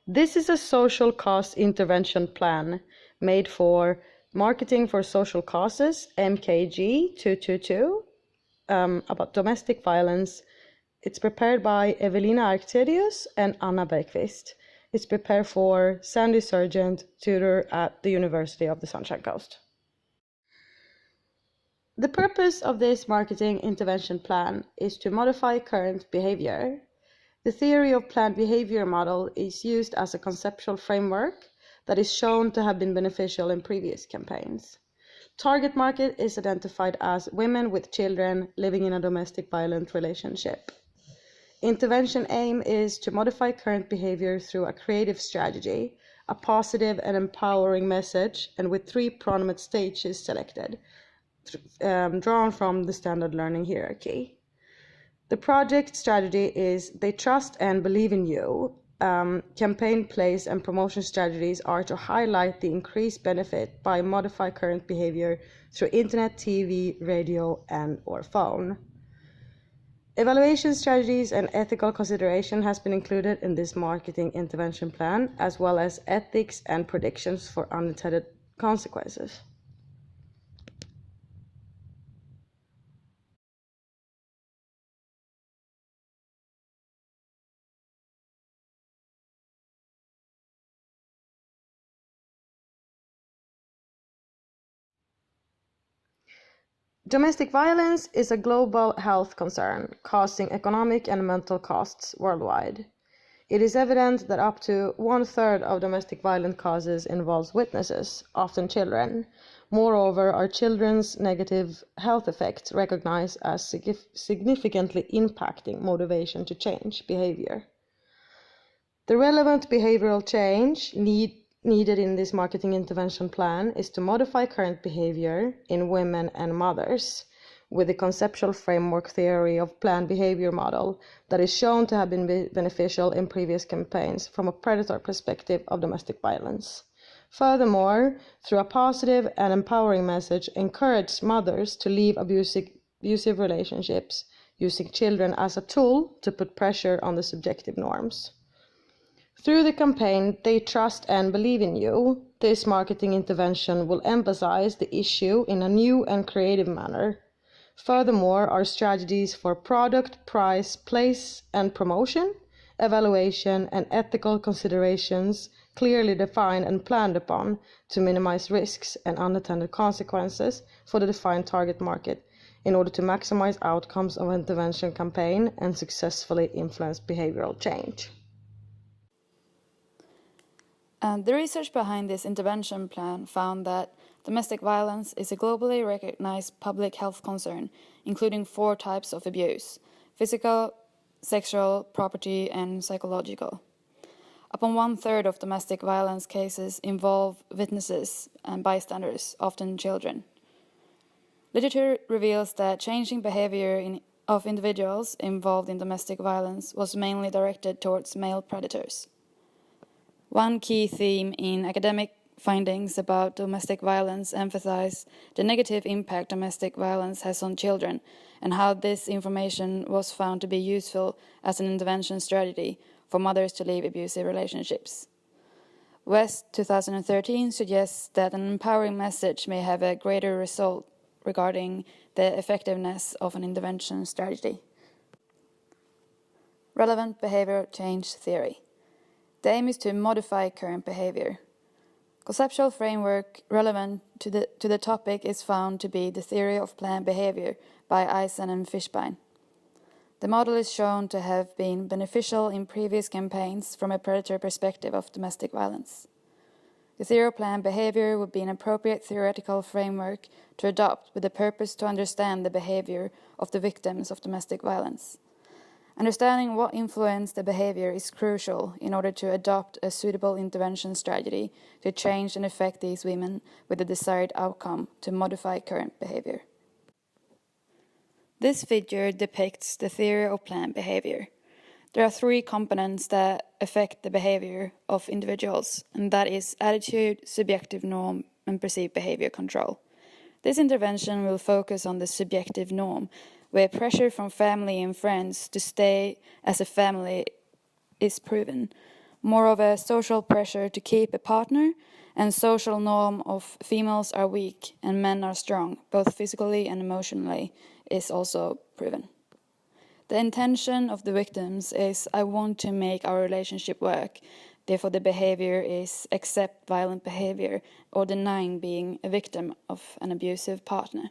This is a social cost intervention plan made for Marketing for Social Causes, MKG222, about domestic violence. It's prepared by Evelina Arctedius and Anna Bergqvist. It's prepared for Sandy Sargent, tutor at the University of the Sunshine Coast. The purpose of this marketing intervention plan is to modify current behavior. The theory of planned behavior model is used as a conceptual framework that is shown to have been beneficial in previous campaigns. Target market is identified as women with children living in a domestic violent relationship. Intervention aim is to modify current behavior through a creative strategy, a positive and empowering message, and with 3 prominent stages selected, drawn from the standard learning hierarchy. The project strategy is They Trust and Believe in You. Campaign plays and promotion strategies are to highlight the increased benefit by modify current behavior through internet, TV, radio, and/or phone. Evaluation strategies and ethical consideration has been included in this marketing intervention plan, as well as ethics and predictions for unintended consequences. Domestic violence is a global health concern, causing economic and mental costs worldwide. It is evident that up to 1/3 of domestic violence causes involves witnesses, often children. Moreover, are children's negative health effects recognized as significantly impacting motivation to change behavior. The relevant behavioral change needed in this marketing intervention plan is to modify current behavior in women and mothers with the conceptual framework theory of planned behavior model that is shown to have been beneficial in previous campaigns from a predator perspective of domestic violence. Furthermore, through a positive and empowering message, encourage mothers to leave abusive relationships, using children as a tool to put pressure on the subjective norms. Through the campaign, They Trust and Believe in You, this marketing intervention will emphasize the issue in a new and creative manner. Furthermore, our strategies for product, price, place, and promotion, evaluation, and ethical considerations clearly defined and planned upon to minimize risks and unintended consequences for the defined target market in order to maximize outcomes of intervention campaign and successfully influence behavioral change. The research behind this intervention plan found that domestic violence is a globally recognized public health concern, including 4 types of abuse: physical, sexual, property, and psychological. Upon 1/3 of domestic violence cases involve witnesses and bystanders, often children. Literature reveals that changing behavior of individuals involved in domestic violence was mainly directed towards male predators. One key theme in academic findings about domestic violence emphasize the negative impact domestic violence has on children and how this information was found to be useful as an intervention strategy for mothers to leave abusive relationships. West 2013 suggests that an empowering message may have a greater result regarding the effectiveness of an intervention strategy. Relevant behavior change theory. The aim is to modify current behavior. Conceptual framework relevant to the topic is found to be the theory of planned behavior by Eisen and Fishbein. The model is shown to have been beneficial in previous campaigns from a predator perspective of domestic violence. The theory of planned behavior would be an appropriate theoretical framework to adopt with the purpose to understand the behavior of the victims of domestic violence. Understanding what influenced the behavior is crucial in order to adopt a suitable intervention strategy to change and affect these women with the desired outcome to modify current behavior. This figure depicts the theory of planned behavior. There are 3 components that affect the behavior of individuals, and that is attitude, subjective norm, and perceived behavior control. This intervention will focus on the subjective norm, where pressure from family and friends to stay as a family is proven. more of a social pressure to keep a partner, and social norm of females are weak and men are strong, both physically and emotionally, is also proven. The intention of the victims is, I want to make our relationship work, therefore the behavior is accept violent behavior or denying being a victim of an abusive partner.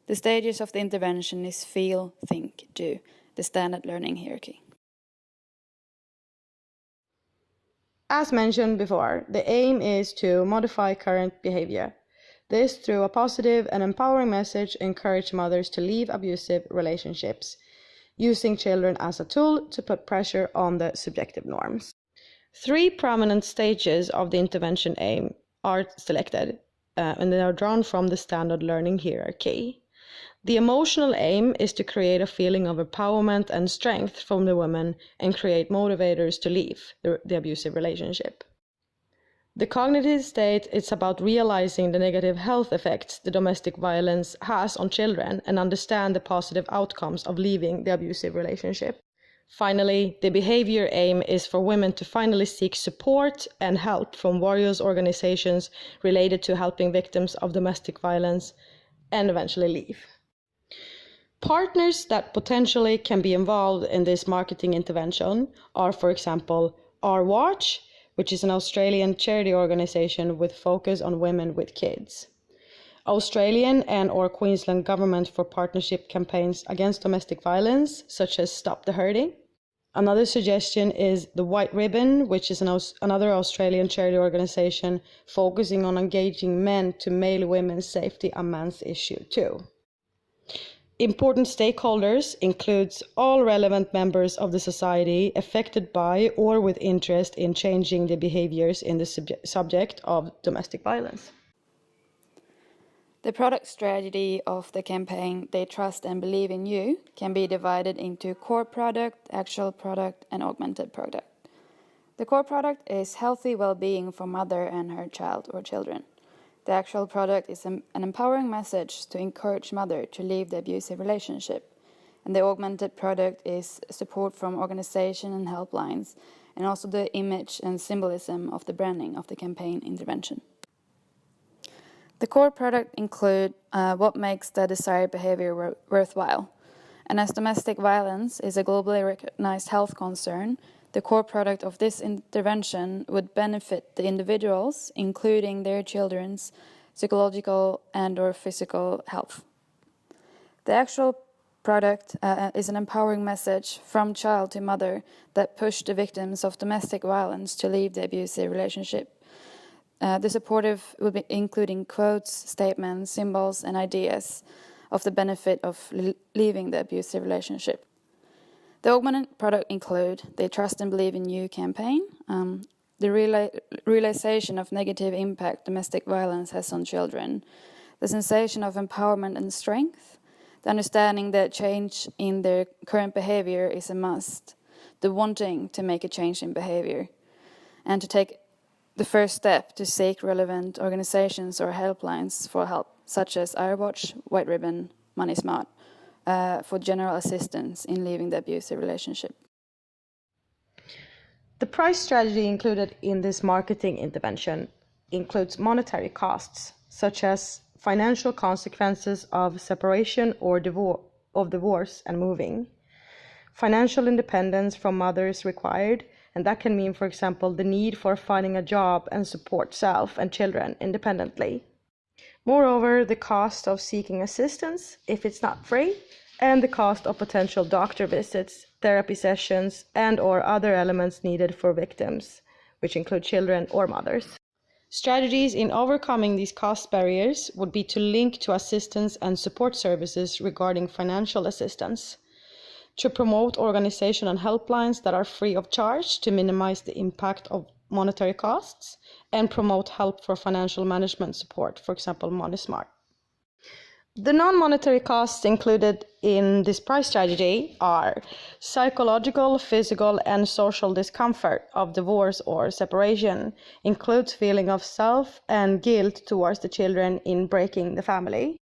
The stages of the intervention is feel, think, do, the standard learning hierarchy. As mentioned before, the aim is to modify current behavior. This, through a positive and empowering message, encourage mothers to leave abusive relationships, using children as a tool to put pressure on the subjective norms. 3 prominent stages of the intervention aim are selected, and they are drawn from the standard learning hierarchy. The emotional aim is to create a feeling of empowerment and strength from the woman and create motivators to leave the abusive relationship. The cognitive state is about realizing the negative health effects the domestic violence has on children and understand the positive outcomes of leaving the abusive relationship. Finally, the behavior aim is for women to finally seek support and help from various organizations related to helping victims of domestic violence and eventually leave. Partners that potentially can be involved in this marketing intervention are, for example, Our Watch, which is an Australian charity organization with focus on women with kids. Australian and/or Queensland government for partnership campaigns against domestic violence, such as Stop the Hurting. Another suggestion is the White Ribbon, which is another Australian charity organization focusing on engaging men to male women's safety, a man's issue too. Important stakeholders includes all relevant members of the society affected by or with interest in changing the behaviors in the subject of domestic violence. The product strategy of the campaign, They Trust and Believe in You, can be divided into core product, actual product, and augmented product. The core product is healthy well-being for mother and her child or children. The actual product is an empowering message to encourage mother to leave the abusive relationship. And the augmented product is support from organization and helplines, and also the image and symbolism of the branding of the campaign intervention. The core product include what makes the desired behavior worthwhile. And as domestic violence is a globally recognized health concern, the core product of this intervention would benefit the individuals, including their children's psychological and/or physical health. The actual product is an empowering message from child to mother that push the victims of domestic violence to leave the abusive relationship. The supportive will be including quotes, statements, symbols, and ideas of the benefit of leaving the abusive relationship. The augmented product include the Trust and Believe in You campaign, the realization of negative impact domestic violence has on children, the sensation of empowerment and strength, the understanding that change in their current behavior is a must, the wanting to make a change in behavior, and to take the first step to seek relevant organizations or helplines for help, such as Our Watch, White Ribbon, Money Smart, for general assistance in leaving the abusive relationship. The price strategy included in this marketing intervention includes monetary costs, such as financial consequences of separation or divorce and moving, financial independence from mothers required, and that can mean, for example, the need for finding a job and support self and children independently. Moreover, the cost of seeking assistance, if it's not free, and the cost of potential doctor visits, therapy sessions, and/or other elements needed for victims, which include children or mothers. Strategies in overcoming these cost barriers would be to link to assistance and support services regarding financial assistance, to promote organization and helplines that are free of charge to minimize the impact of monetary costs, and promote help for financial management support, for example, Money Smart. The non-monetary costs included in this price strategy are psychological, physical, and social discomfort of divorce or separation, includes feeling of self and guilt towards the children in breaking the family.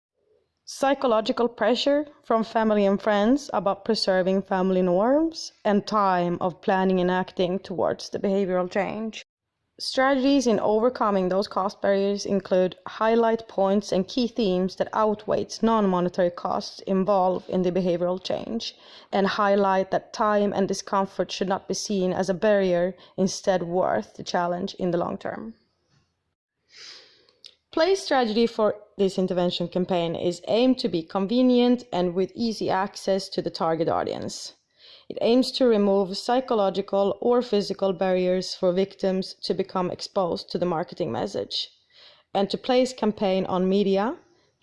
psychological pressure from family and friends about preserving family norms, and time of planning and acting towards the behavioral change. Strategies in overcoming those cost barriers include highlight points and key themes that outweighs non-monetary costs involved in the behavioral change, and highlight that time and discomfort should not be seen as a barrier, instead worth the challenge in the long term. Play strategy for this intervention campaign is aimed to be convenient and with easy access to the target audience. It aims to remove psychological or physical barriers for victims to become exposed to the marketing message, and to place campaign on media,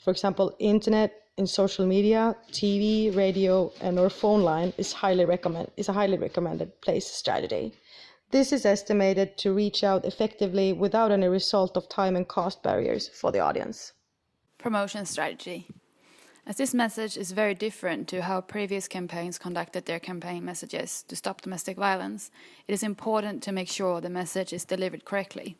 for example, internet, in social media, TV, radio, and/or phone line is a highly recommended place strategy. This is estimated to reach out effectively without any result of time and cost barriers for the audience. Promotion strategy. As this message is very different to how previous campaigns conducted their campaign messages to stop domestic violence, it is important to make sure the message is delivered correctly.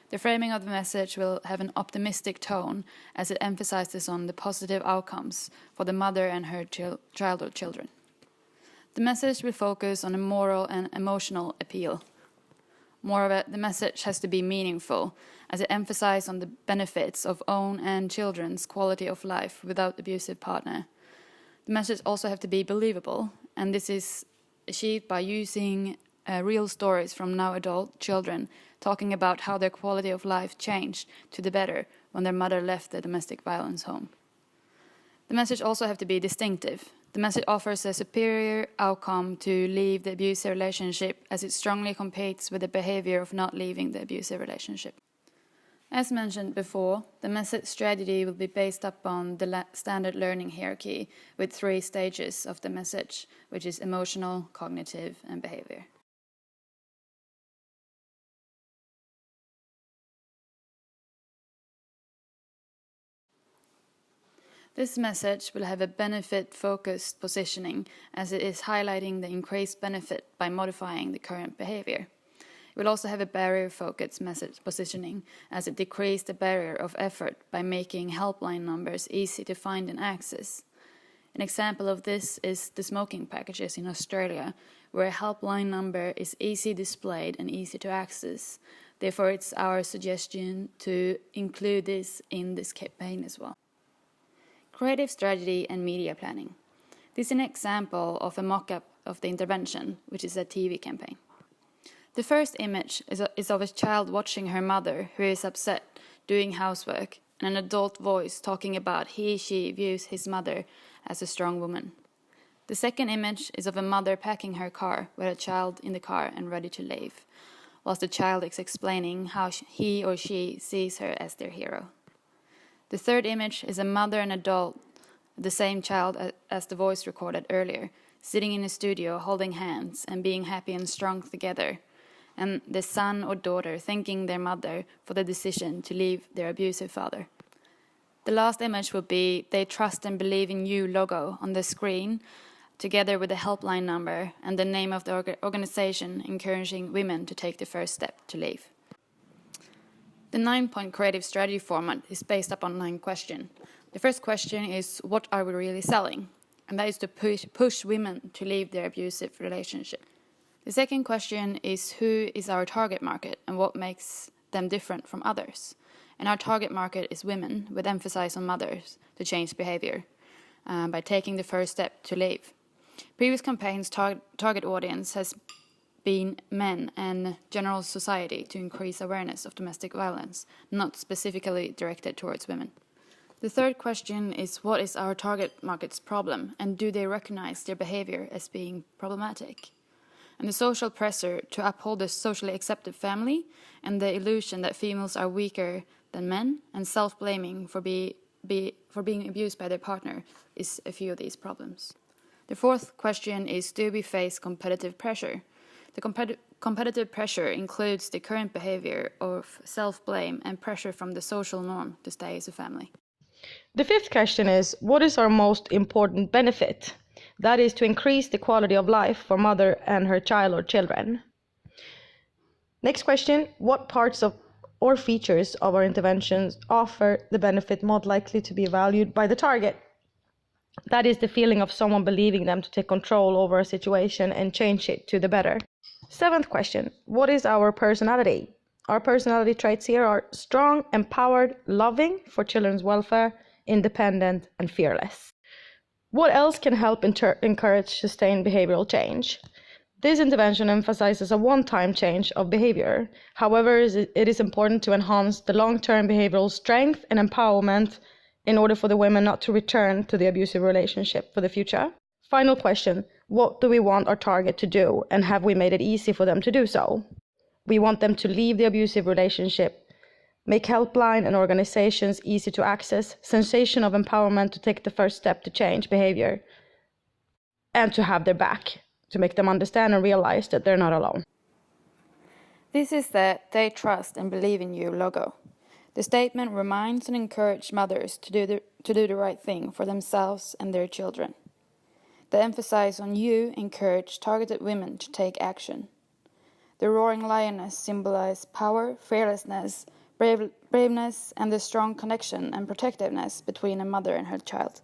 The framing of the message will have an optimistic tone as it emphasizes on the positive outcomes for the mother and her child or children. The message will focus on a moral and emotional appeal. Moreover, the message has to be meaningful, as it emphasizes on the benefits of own and children's quality of life without abusive partner. The message also has to be believable, and this is achieved by using real stories from now adult children talking about how their quality of life changed to the better when their mother left the domestic violence home. The message also has to be distinctive. The message offers a superior outcome to leave the abusive relationship, as it strongly competes with the behavior of not leaving the abusive relationship. As mentioned before, the message strategy will be based upon the standard learning hierarchy with 3 stages of the message, which is emotional, cognitive, and behavior. This message will have a benefit-focused positioning, as it is highlighting the increased benefit by modifying the current behavior. It will also have a barrier-focused message positioning, as it decreases the barrier of effort by making helpline numbers easy to find and access. An example of this is the smoking packages in Australia, where a helpline number is easy displayed and easy to access. Therefore, it's our suggestion to include this in this campaign as well. Creative strategy and media planning. This is an example of a mock-up of the intervention, which is a TV campaign. The first image is of a child watching her mother, who is upset, doing housework, and an adult voice talking about she views his mother as a strong woman. The second image is of a mother packing her car with a child in the car and ready to leave, whilst the child is explaining how he or she sees her as their hero. The third image is a mother and adult, the same child as the voice recorded earlier, sitting in a studio holding hands and being happy and strong together, and the son or daughter thanking their mother for the decision to leave their abusive father. The last image will be "They Trust and Believe in You" logo on the screen, together with the helpline number and the name of the organization encouraging women to take the first step to leave. The 9-point creative strategy format is based upon 9 questions. The first question is, what are we really selling? And that is to push women to leave their abusive relationship. The second question is, who is our target market and what makes them different from others? And our target market is women, with emphasis on mothers to change behavior by taking the first step to leave. Previous campaigns' target audience has been men and general society to increase awareness of domestic violence, not specifically directed towards women. The third question is, what is our target market's problem, and do they recognize their behavior as being problematic? And the social pressure to uphold the socially accepted family, and the illusion that females are weaker than men, and self-blaming for being abused by their partner is a few of these problems. The fourth question is, do we face competitive pressure? The competitive pressure includes the current behavior of self-blame and pressure from the social norm to stay as a family. The fifth question is, what is our most important benefit? That is to increase the quality of life for mother and her child or children. Next question, what parts of or features of our interventions offer the benefit most likely to be valued by the target. That is the feeling of someone believing them to take control over a situation and change it to the better. 7th question, what is our personality? Our personality traits here are strong, empowered, loving for children's welfare, independent, and fearless. What else can help encourage sustained behavioral change? This intervention emphasizes a one-time change of behavior. However, it is important to enhance the long-term behavioral strength and empowerment in order for the women not to return to the abusive relationship for the future. Final question, what do we want our target to do, and have we made it easy for them to do so? We want them to leave the abusive relationship, make helpline and organizations easy to access, sensation of empowerment to take the first step to change behavior, and to have their back, to make them understand and realize that they're not alone. This is the They Trust and Believe in You logo. The statement reminds and encourages mothers to do the right thing for themselves and their children. The emphasis on you encourage targeted women to take action. The roaring lioness symbolizes power, fearlessness, braveness, and the strong connection and protectiveness between a mother and her child.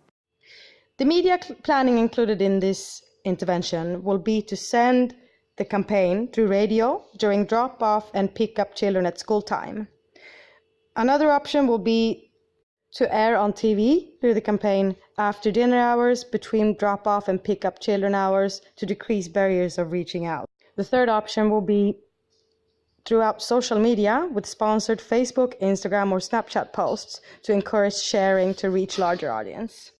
The media planning included in this intervention will be to send the campaign through radio during drop-off and pick-up children at school time. Another option will be to air on TV through the campaign after dinner hours, between drop-off and pick-up children hours, to decrease barriers of reaching out. The third option will be throughout social media with sponsored Facebook, Instagram, or Snapchat posts to encourage sharing to reach larger audience.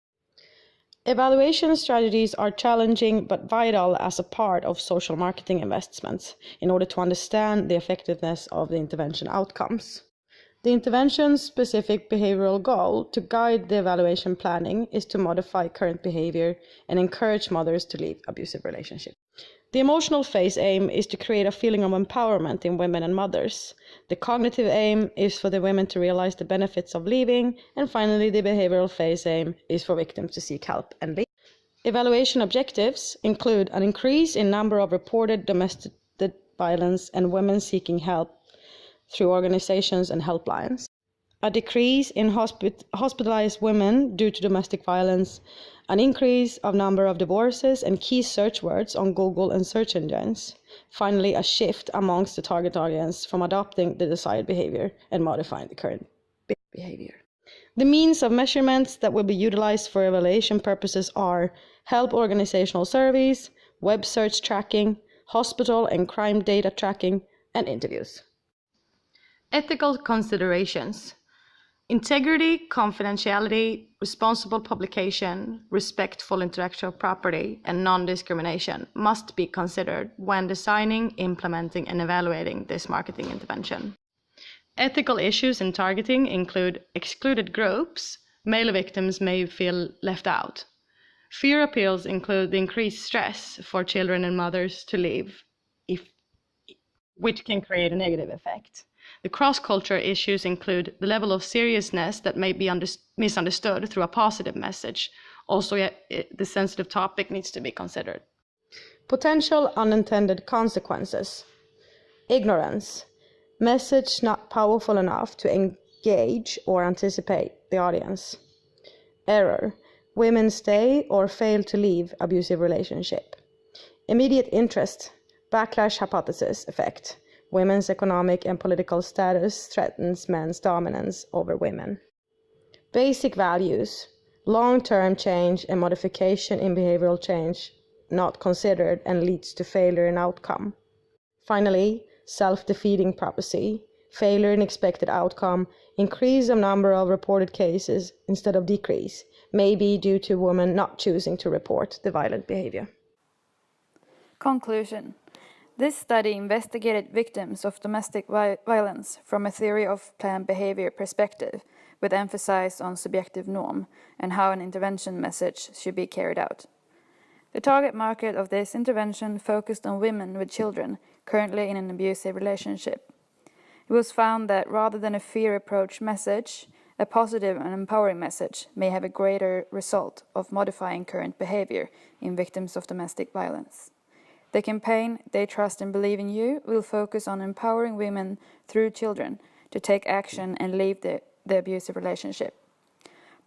Evaluation strategies are challenging but vital as a part of social marketing investments in order to understand the effectiveness of the intervention outcomes. The intervention's specific behavioral goal to guide the evaluation planning is to modify current behavior and encourage mothers to leave abusive relationships. The emotional phase aim is to create a feeling of empowerment in women and mothers. The cognitive aim is for the women to realize the benefits of leaving, and finally the behavioral phase aim is for victims to seek help and leave. Evaluation objectives include an increase in number of reported domestic violence and women seeking help through organizations and helplines, a decrease in hospitalized women due to domestic violence, an increase of number of divorces and key search words on Google and search engines. Finally, a shift amongst the target audience from adopting the desired behavior and modifying the current behavior. The means of measurements that will be utilized for evaluation purposes are help organizational surveys, web search tracking, hospital and crime data tracking, and interviews. Ethical considerations. Integrity, confidentiality, responsible publication, respectful intellectual property, and non-discrimination must be considered when designing, implementing, and evaluating this marketing intervention. Ethical issues in targeting include excluded groups. Male victims may feel left out. Fear appeals include the increased stress for children and mothers to leave, which can create a negative effect. The cross-culture issues include the level of seriousness that may be misunderstood through a positive message. Also, the sensitive topic needs to be considered. Potential unintended consequences. Ignorance. Message not powerful enough to engage or anticipate the audience. Error. Women stay or fail to leave abusive relationship. Immediate interest. Backlash hypothesis effect. Women's economic and political status threatens men's dominance over women. Basic values. Long-term change and modification in behavioral change not considered and leads to failure in outcome. Finally, self-defeating prophecy. Failure in expected outcome. Increase of number of reported cases instead of decrease. May be due to women not choosing to report the violent behavior. Conclusion. This study investigated victims of domestic violence from a theory of planned behavior perspective, with emphasis on subjective norm and how an intervention message should be carried out. The target market of this intervention focused on women with children currently in an abusive relationship. It was found that rather than a fear approach message, a positive and empowering message may have a greater result of modifying current behavior in victims of domestic violence. The campaign, They Trust and Believe in You, will focus on empowering women through children to take action and leave the abusive relationship.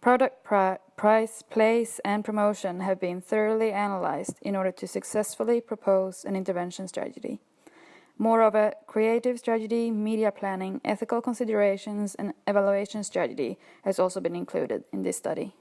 Product price, place, and promotion have been thoroughly analyzed in order to successfully propose an intervention strategy. Moreover, creative strategy, media planning, ethical considerations, and evaluation strategy has also been included in this study.